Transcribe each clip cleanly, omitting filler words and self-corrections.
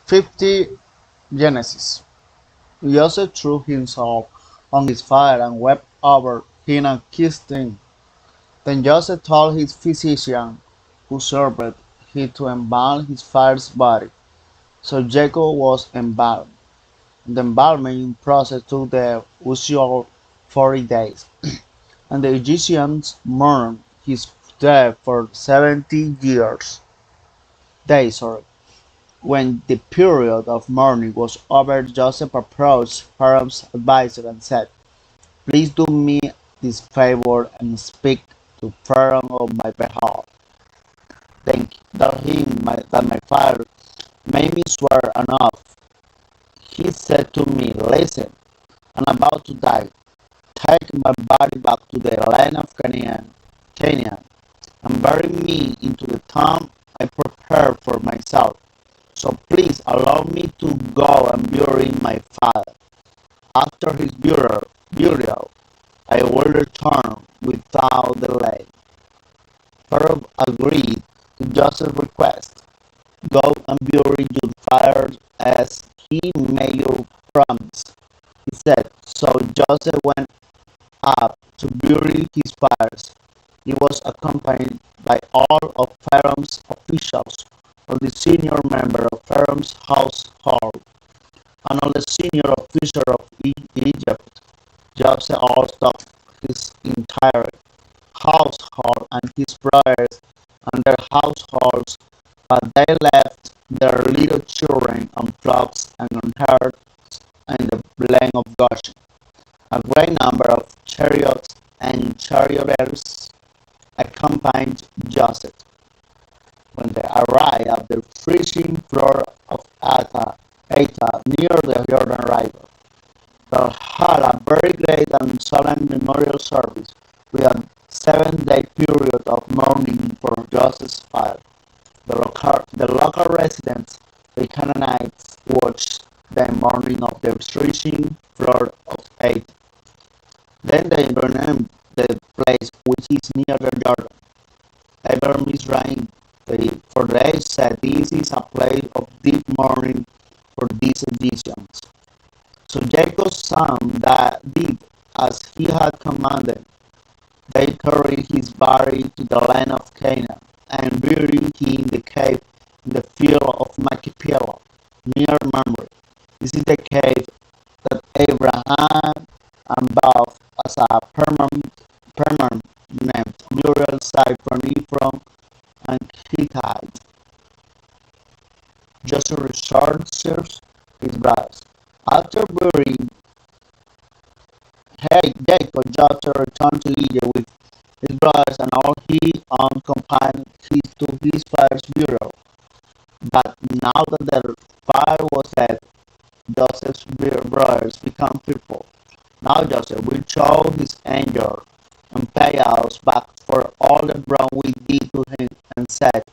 50 Genesis. Joseph threw himself on his father and wept over him and kissed him. Then Joseph told his physician, who served him to embalm his father's body. So Jacob was embalmed. The embalming process took the usual 40 days, and the Egyptians mourned his death for 70 days. When the period of mourning was over, Joseph approached Pharaoh's advisor and said, "Please do me this favor and speak to Pharaoh on my behalf. Then tell him that my father made me swear an oath. He said to me, 'Listen, I'm about to die. Take my body back to the land of Canaan, and bury me into the tomb I prepared for myself. So please allow me to go and bury my father. After his burial, I will return without delay.'" Pharaoh agreed to Joseph's request. "Go and bury your father as he made you promise," he said. So Joseph went up to bury his father. He was accompanied by all of Pharaoh's officials, all the senior members of Pharaoh's household, and all the senior officers of Egypt. Joseph also took his entire household and his brothers and their households, but they left their little children on flocks and on herds in the land of Goshen. A great number of chariots and charioteers accompanied Joseph. When they arrived at the threshing floor of Atah near the Jordan River, they had a very great and solemn memorial service with a 7-day period of mourning for Joseph's father. The local residents, the Canaanites, watched the mourning of the threshing floor of Atah. Then they renamed the place which is near the Jordan, Eber Mizraim, for they said, "This is a place of deep mourning for these Egyptians." So Jacob's son that did as he had commanded. They carried his body to the land of Canaan and buried him in the cave in the field of Machpelah near Mamre. This is the cave that Abraham above as a permanent burial site for Ephraim and Hittite. Joseph researches his brothers. After burying Jacob, Joseph returned to Egypt with his brothers and all he owned companions to his father's burial. But now that their father was dead, Joseph's brothers became fearful. Now Joseph will show his anger and pay us back for all the wrong we did to him, and said,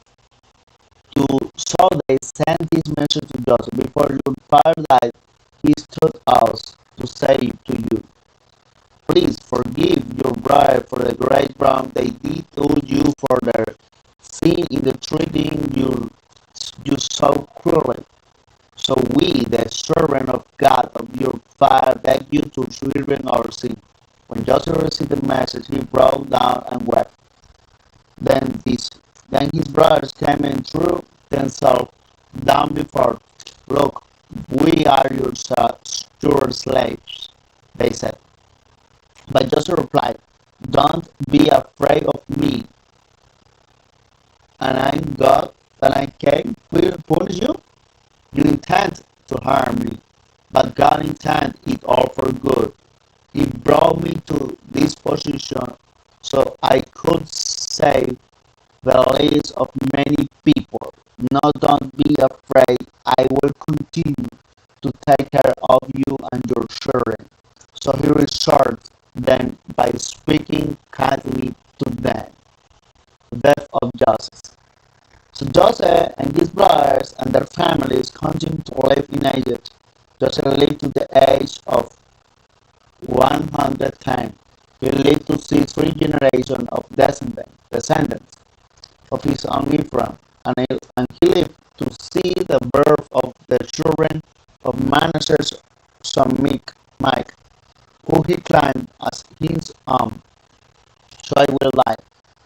So they sent this message to Joseph: "Before your father died, he told us to say to you, 'Please forgive your brother for the great wrong they did to you, for their sin in the treating you so cruelly.' So we, the servant of God of your father, beg you to forgive our sin." When Joseph received the message, he broke down and wept. Then his brothers came and threw themselves down before. "Look, we are your slaves," they said. But Joseph replied, "Don't be afraid of me, and I'm God, and I can't punish you. You intend to harm me, but God intended it all for good. He brought me to this position so I could save the lives of many people. Now don't be afraid. I will continue to take care of you and your children." So he reassured them by speaking kindly to them. The death of Joseph. So Joseph and his brothers and their families continued to live in Egypt. Joseph lived to the age of 110. He lived to see 3 generations of descendants of his own Ephraim, and he lived to see the birth of the children of Manasseh's son Mike, who he claimed as his own. So I will lie.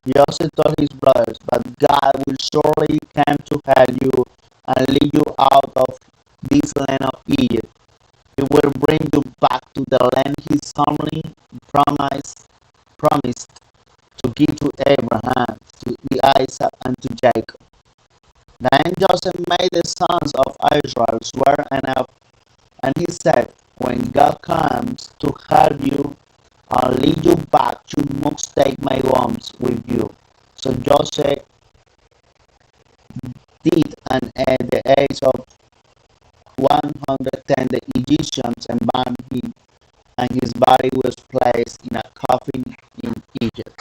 Joseph told his brothers, but God will surely come to help you and lead you out of this land of Egypt. He will bring you back to the land his family promised to give to Abraham, to Isaac, and to Jacob. Then Joseph made the sons of Israel swear an oath, and he said, when God comes to help you and lead you back, you must take my bones with you. So Joseph did, and at the age of 110 the Egyptians embalmed him, and his body was placed in a coffin in Egypt.